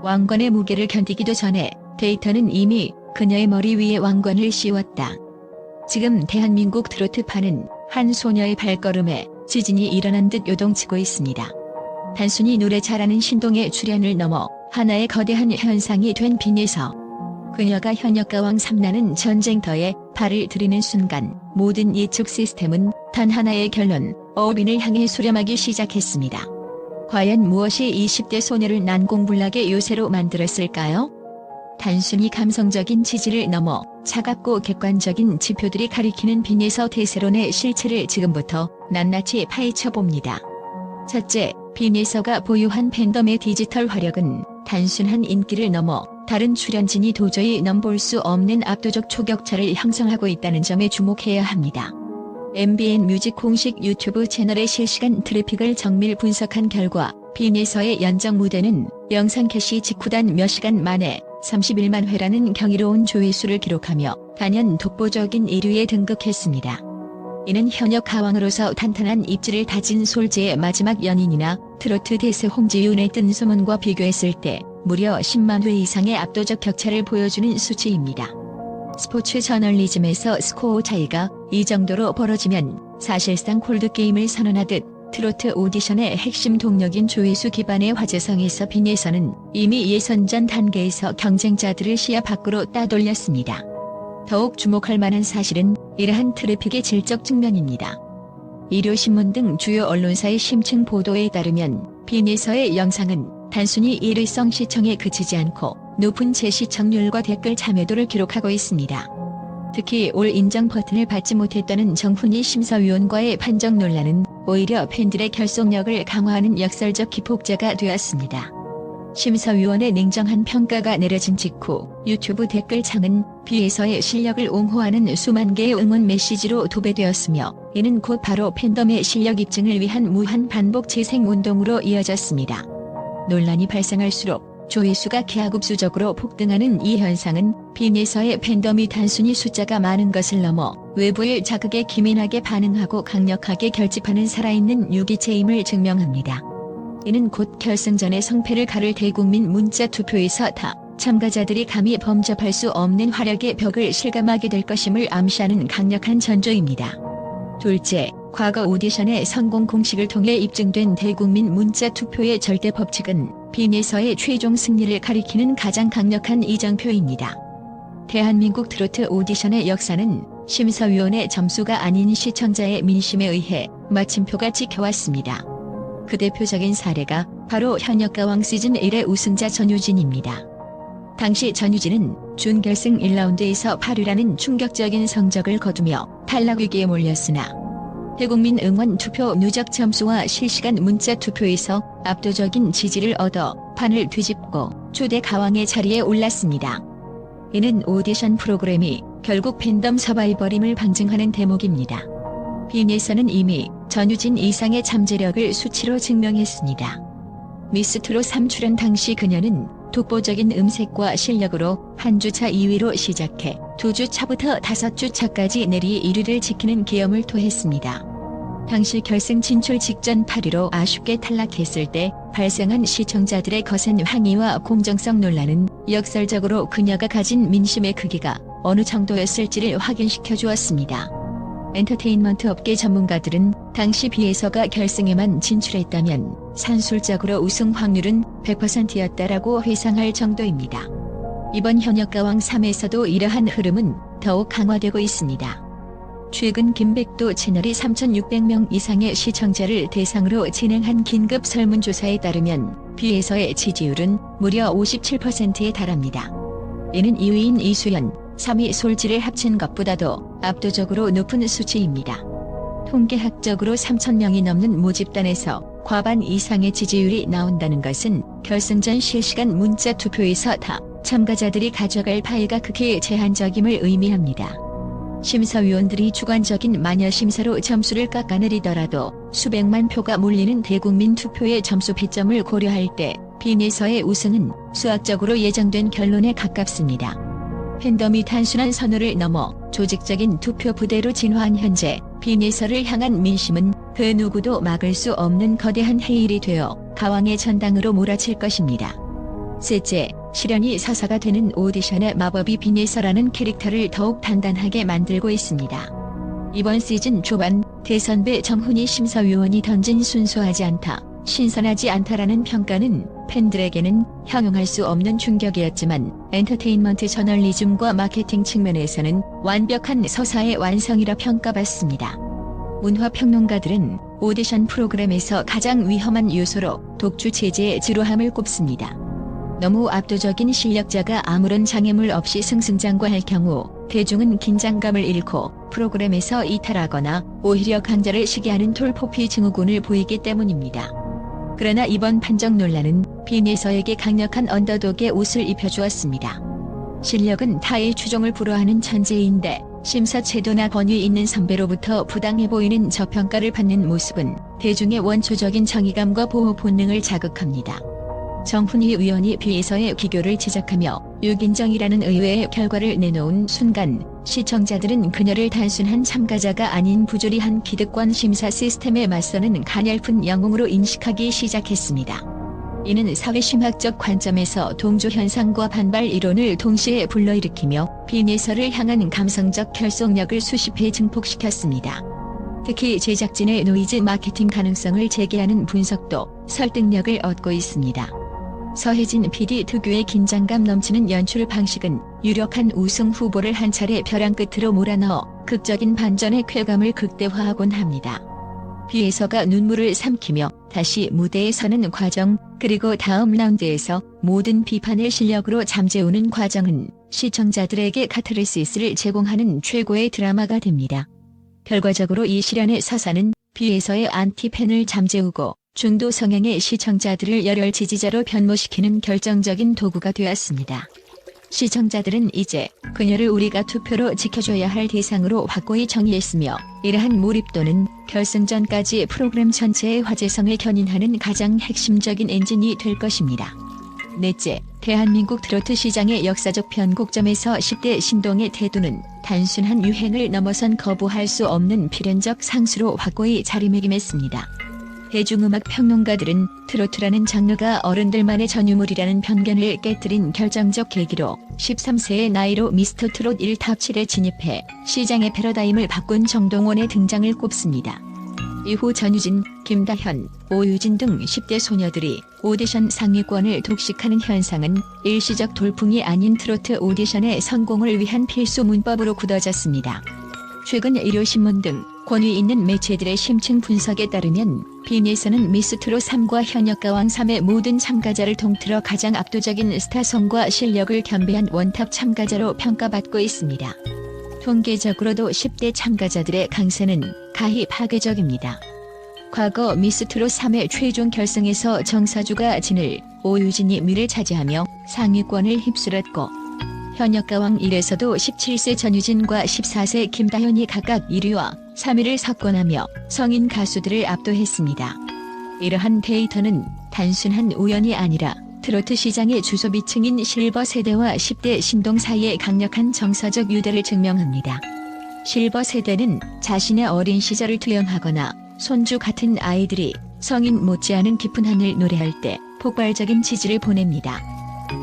왕관의 무게를 견디기도 전에 데이터는 이미 그녀의 머리 위에 왕관을 씌웠다. 지금 대한민국 트로트파는 한 소녀의 발걸음에 지진이 일어난 듯 요동치고 있습니다. 단순히 노래 잘하는 신동의 출연을 넘어 하나의 거대한 현상이 된 빈예서. 그녀가 현역가왕 3라는 전쟁터에 발을 들이는 순간 모든 예측 시스템은 단 하나의 결론, 어빈을 향해 수렴하기 시작했습니다. 과연 무엇이 20대 소녀를 난공불락의 요새로 만들었을까요? 단순히 감성적인 지지를 넘어 차갑고 객관적인 지표들이 가리키는 빈예서 대세론의 실체를 지금부터 낱낱이 파헤쳐봅니다. 첫째, 빈예서가 보유한 팬덤의 디지털 화력은 단순한 인기를 넘어 다른 출연진이 도저히 넘볼 수 없는 압도적 초격차를 형성하고 있다는 점에 주목해야 합니다. MBN 뮤직 공식 유튜브 채널의 실시간 트래픽을 정밀 분석한 결과 빈예서의 연정 무대는 영상 캐시 직후단 몇 시간 만에 31만 회라는 경이로운 조회수를 기록하며 단연 독보적인 1위에 등극했습니다. 이는 현역 가왕으로서 탄탄한 입지를 다진 솔지의 마지막 연인이나 트로트 대세 홍지윤의 뜬 소문과 비교했을 때 무려 10만 회 이상의 압도적 격차를 보여주는 수치입니다. 스포츠 저널리즘에서 스코어 차이가 이 정도로 벌어지면 사실상 콜드게임을 선언하듯 트로트 오디션의 핵심 동력인 조회수 기반의 화제성에서 빈예서는 이미 예선전 단계에서 경쟁자들을 시야 밖으로 따돌렸습니다. 더욱 주목할 만한 사실은 이러한 트래픽의 질적 측면입니다. 일요신문 등 주요 언론사의 심층 보도에 따르면 빈예서의 영상은 단순히 일회성 시청에 그치지 않고 높은 재시청률과 댓글 참여도를 기록하고 있습니다. 특히 올 인정 버튼을 받지 못했다는 정훈이 심사위원과의 판정 논란은 오히려 팬들의 결속력을 강화하는 역설적 기폭제가 되었습니다. 심사위원의 냉정한 평가가 내려진 직후 유튜브 댓글창은 빈예서의 실력을 옹호하는 수만 개의 응원 메시지로 도배되었으며 이는 곧 바로 팬덤의 실력 입증을 위한 무한 반복 재생 운동으로 이어졌습니다. 논란이 발생할수록 조회수가 기하급수적으로 폭등하는 이 현상은 빈예서의 팬덤이 단순히 숫자가 많은 것을 넘어 외부의 자극에 기민하게 반응하고 강력하게 결집하는 살아있는 유기체임을 증명합니다. 이는 곧 결승전의 성패를 가를 대국민 문자 투표에서 다 참가자들이 감히 범접할 수 없는 화력의 벽을 실감하게 될 것임을 암시하는 강력한 전조입니다. 둘째, 과거 오디션의 성공 공식을 통해 입증된 대국민 문자 투표의 절대 법칙은 빈예서의 최종 승리를 가리키는 가장 강력한 이정표입니다. 대한민국 트로트 오디션의 역사는 심사위원의 점수가 아닌 시청자의 민심에 의해 마침표가 찍혀왔습니다. 그 대표적인 사례가 바로 현역가왕 시즌 1의 우승자 전유진입니다. 당시 전유진은 준결승 1라운드에서 8위라는 충격적인 성적을 거두며 탈락 위기에 몰렸으나 대국민 응원 투표 누적 점수와 실시간 문자 투표에서 압도적인 지지를 얻어 판을 뒤집고 초대 가왕의 자리에 올랐습니다. 이는 오디션 프로그램이 결국 팬덤 서바이벌임을 방증하는 대목입니다. 빈예서는 이미 전유진 이상의 잠재력을 수치로 증명했습니다. 미스트롯 3 출연 당시 그녀는 독보적인 음색과 실력으로 한 주차 2위로 시작해 2주차부터 5주차까지 내리 1위를 지키는 기염을 토했습니다. 당시 결승 진출 직전 8위로 아쉽게 탈락했을 때 발생한 시청자들의 거센 항의와 공정성 논란은 역설적으로 그녀가 가진 민심의 크기가 어느 정도였을지를 확인시켜 주었습니다. 엔터테인먼트 업계 전문가들은 당시 빈예서가 결승에만 진출했다면 산술적으로 우승 확률은 100%였다라고 회상할 정도입니다. 이번 현역가왕 3에서도 이러한 흐름은 더욱 강화되고 있습니다. 최근 김백도 채널이 3,600명 이상의 시청자를 대상으로 진행한 긴급 설문조사에 따르면 빈예서의 지지율은 무려 57%에 달합니다. 이는 2위인 이수연, 3위 솔지를 합친 것보다도 압도적으로 높은 수치입니다. 통계학적으로 3,000명이 넘는 모집단에서 과반 이상의 지지율이 나온다는 것은 결승전 실시간 문자 투표에서 다 참가자들이 가져갈 파이가 극히 제한적임을 의미합니다. 심사위원들이 주관적인 마녀 심사로 점수를 깎아내리더라도 수백만 표가 몰리는 대국민 투표의 점수 배점을 고려할 때 빈예서의 우승은 수학적으로 예정된 결론에 가깝습니다. 팬덤이 단순한 선호를 넘어 조직적인 투표 부대로 진화한 현재 빈예서를 향한 민심은 그 누구도 막을 수 없는 거대한 해일이 되어 가왕의 전당으로 몰아칠 것입니다. 셋째, 실현이 서사가 되는 오디션의 마법이 빈예서라는 캐릭터를 더욱 단단하게 만들고 있습니다. 이번 시즌 초반 대선배 정훈이 심사위원이 던진 순수하지 않다, 신선하지 않다라는 평가는 팬들에게는 형용할 수 없는 충격이었지만 엔터테인먼트 저널리즘과 마케팅 측면에서는 완벽한 서사의 완성이라 평가받습니다. 문화평론가들은 오디션 프로그램에서 가장 위험한 요소로 독주 체제의 지루함을 꼽습니다. 너무 압도적인 실력자가 아무런 장애물 없이 승승장구할 경우 대중은 긴장감을 잃고 프로그램에서 이탈하거나 오히려 강자를 시기하는 톨포피 증후군을 보이기 때문입니다. 그러나 이번 판정 논란은 빈예서에게 강력한 언더독의 옷을 입혀주었습니다. 실력은 타의 추종을 불허하는 천재인데 심사 제도나 권위 있는 선배로부터 부당해 보이는 저평가를 받는 모습은 대중의 원초적인 정의감과 보호 본능을 자극합니다. 정훈이 위원이 빈예서의 기교를 지적하며 6인정이라는 의외의 결과를 내놓은 순간 시청자들은 그녀를 단순한 참가자가 아닌 부조리한 기득권 심사 시스템에 맞서는 가냘픈 영웅으로 인식하기 시작했습니다. 이는 사회심학적 관점에서 동조현상과 반발 이론을 동시에 불러일으키며 빈예서를 향한 감성적 결속력을 수십 회 증폭시켰습니다. 특히 제작진의 노이즈 마케팅 가능성을 제기하는 분석도 설득력을 얻고 있습니다. 서혜진 PD 특유의 긴장감 넘치는 연출 방식은 유력한 우승 후보를 한 차례 벼랑 끝으로 몰아넣어 극적인 반전의 쾌감을 극대화하곤 합니다. 빈예서가 눈물을 삼키며 다시 무대에 서는 과정, 그리고 다음 라운드에서 모든 비판을 실력으로 잠재우는 과정은 시청자들에게 카타르시스를 제공하는 최고의 드라마가 됩니다. 결과적으로 이 실현의 서사는 빈예서의 안티팬을 잠재우고 중도 성향의 시청자들을 열혈 지지자로 변모시키는 결정적인 도구가 되었습니다. 시청자들은 이제 그녀를 우리가 투표로 지켜줘야 할 대상으로 확고히 정의했으며 이러한 몰입도는 결승전까지 프로그램 전체의 화제성을 견인하는 가장 핵심적인 엔진이 될 것입니다. 넷째, 대한민국 트로트 시장의 역사적 변곡점에서 10대 신동의 태도는 단순한 유행을 넘어선 거부할 수 없는 필연적 상수로 확고히 자리매김했습니다. 대중음악 평론가들은 트로트라는 장르가 어른들만의 전유물이라는 편견을 깨뜨린 결정적 계기로 13세의 나이로 미스터 트롯 1탑 7에 진입해 시장의 패러다임을 바꾼 정동원의 등장을 꼽습니다. 이후 전유진, 김다현, 오유진 등 10대 소녀들이 오디션 상위권을 독식하는 현상은 일시적 돌풍이 아닌 트로트 오디션의 성공을 위한 필수 문법으로 굳어졌습니다. 최근 일요신문 등 권위 있는 매체들의 심층 분석에 따르면 빈예서는 미스트롯 3과 현역가왕 3의 모든 참가자를 통틀어 가장 압도적인 스타성과 실력을 겸비한 원탑 참가자로 평가받고 있습니다. 통계적으로도 10대 참가자들의 강세는 가히 파괴적입니다. 과거 미스트롯 3의 최종 결승에서 정사주가 진을, 오유진이 미를 차지하며 상위권을 휩쓸었고 현역가왕 1에서도 17세 전유진과 14세 김다현이 각각 1위와 3위를 석권하며 성인 가수들을 압도했습니다. 이러한 데이터는 단순한 우연이 아니라 트로트 시장의 주소비층인 실버 세대와 10대 신동 사이의 강력한 정서적 유대를 증명합니다. 실버 세대는 자신의 어린 시절을 투영하거나 손주 같은 아이들이 성인 못지않은 깊은 하늘 노래할 때 폭발적인 지지를 보냅니다.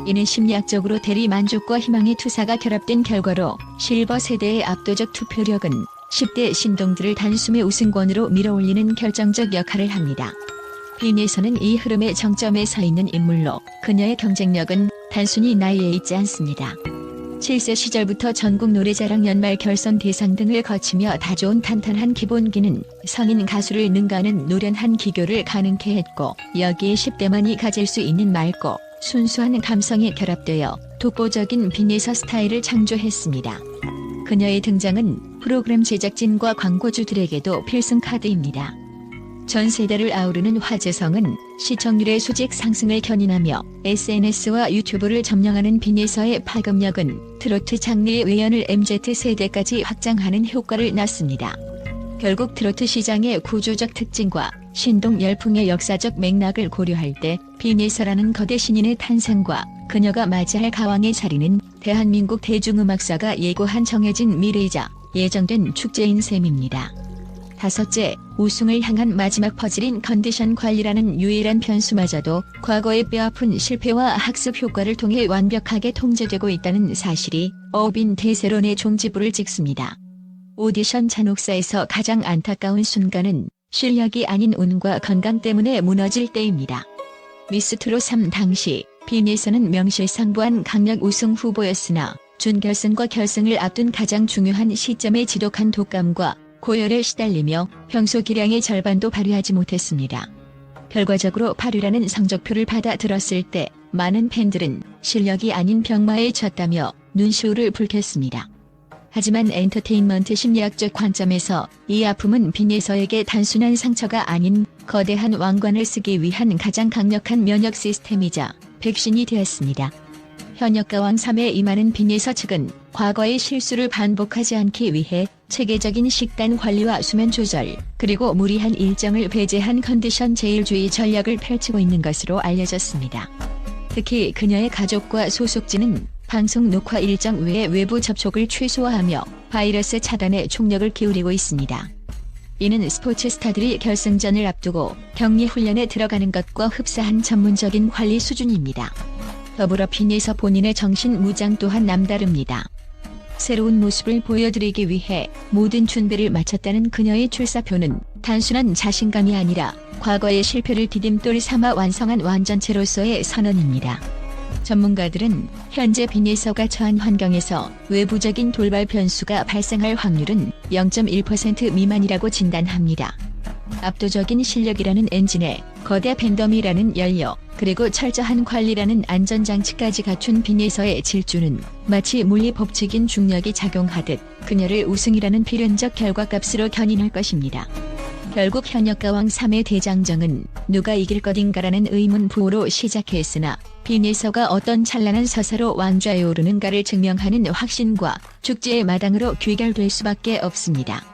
이는 심리학적으로 대리 만족과 희망의 투사가 결합된 결과로 실버 세대의 압도적 투표력은 10대 신동들을 단숨에 우승권으로 밀어올리는 결정적 역할을 합니다. 빈예서는 이 흐름의 정점에 서 있는 인물로 그녀의 경쟁력은 단순히 나이에 있지 않습니다. 7세 시절부터 전국 노래자랑 연말 결선 대상 등을 거치며 다져온 탄탄한 기본기는 성인 가수를 능가하는 노련한 기교를 가능케 했고 여기에 10대만이 가질 수 있는 맑고 순수한 감성이 결합되어 독보적인 빈예서 스타일을 창조했습니다. 그녀의 등장은 프로그램 제작진과 광고주들에게도 필승 카드입니다. 전 세대를 아우르는 화제성은 시청률의 수직 상승을 견인하며 SNS와 유튜브를 점령하는 빈예서의 파급력은 트로트 장르의 외연을 MZ세대까지 확장하는 효과를 낳습니다. 결국 트로트 시장의 구조적 특징과 신동 열풍의 역사적 맥락을 고려할 때 빈예서라는 거대 신인의 탄생과 그녀가 맞이할 가왕의 자리는 대한민국 대중음악사가 예고한 정해진 미래이자 예정된 축제인 셈입니다. 다섯째, 우승을 향한 마지막 퍼즐인 컨디션 관리라는 유일한 변수마저도 과거의 뼈아픈 실패와 학습 효과를 통해 완벽하게 통제되고 있다는 사실이 어빈 대세론의 종지부를 찍습니다. 오디션 잔혹사에서 가장 안타까운 순간은 실력이 아닌 운과 건강 때문에 무너질 때입니다. 미스트롯 3 당시 빈에서는 명실상부한 강력 우승 후보였으나 준결승과 결승을 앞둔 가장 중요한 시점에 지독한 독감과 고열에 시달리며 평소 기량의 절반도 발휘하지 못했습니다. 결과적으로 8위라는 성적표를 받아 들었을 때 많은 팬들은 실력이 아닌 병마에 졌다며 눈시울을 붉혔습니다. 하지만 엔터테인먼트 심리학적 관점에서 이 아픔은 빈에서에게 단순한 상처가 아닌 거대한 왕관을 쓰기 위한 가장 강력한 면역 시스템이자 백신이 되었습니다. 현역가왕 3에 임하는 빈에서 측은 과거의 실수를 반복하지 않기 위해 체계적인 식단 관리와 수면 조절, 그리고 무리한 일정을 배제한 컨디션 제일주의 전략을 펼치고 있는 것으로 알려졌습니다. 특히 그녀의 가족과 소속지는 방송 녹화 일정 외의 외부 접촉을 최소화하며 바이러스 차단에 총력을 기울이고 있습니다. 이는 스포츠 스타들이 결승전을 앞두고 격리 훈련에 들어가는 것과 흡사한 전문적인 관리 수준입니다. 더불어 빈에서 본인의 정신 무장 또한 남다릅니다. 새로운 모습을 보여드리기 위해 모든 준비를 마쳤다는 그녀의 출사표는 단순한 자신감이 아니라 과거의 실패를 디딤돌 삼아 완성한 완전체로서의 선언입니다. 전문가들은 현재 빈에서가 처한 환경에서 외부적인 돌발 변수가 발생할 확률은 0.1% 미만이라고 진단합니다. 압도적인 실력이라는 엔진에 거대 팬덤이라는 연료, 그리고 철저한 관리라는 안전장치까지 갖춘 빈에서의 질주는 마치 물리법칙인 중력이 작용하듯 그녀를 우승이라는 필연적 결과값으로 견인할 것입니다. 결국 현역가왕 3의 대장정은 누가 이길 것인가라는 의문 부호로 시작했으나 빈에서가 어떤 찬란한 서사로 왕좌에 오르는가를 증명하는 확신과 축제의 마당으로 귀결될 수밖에 없습니다.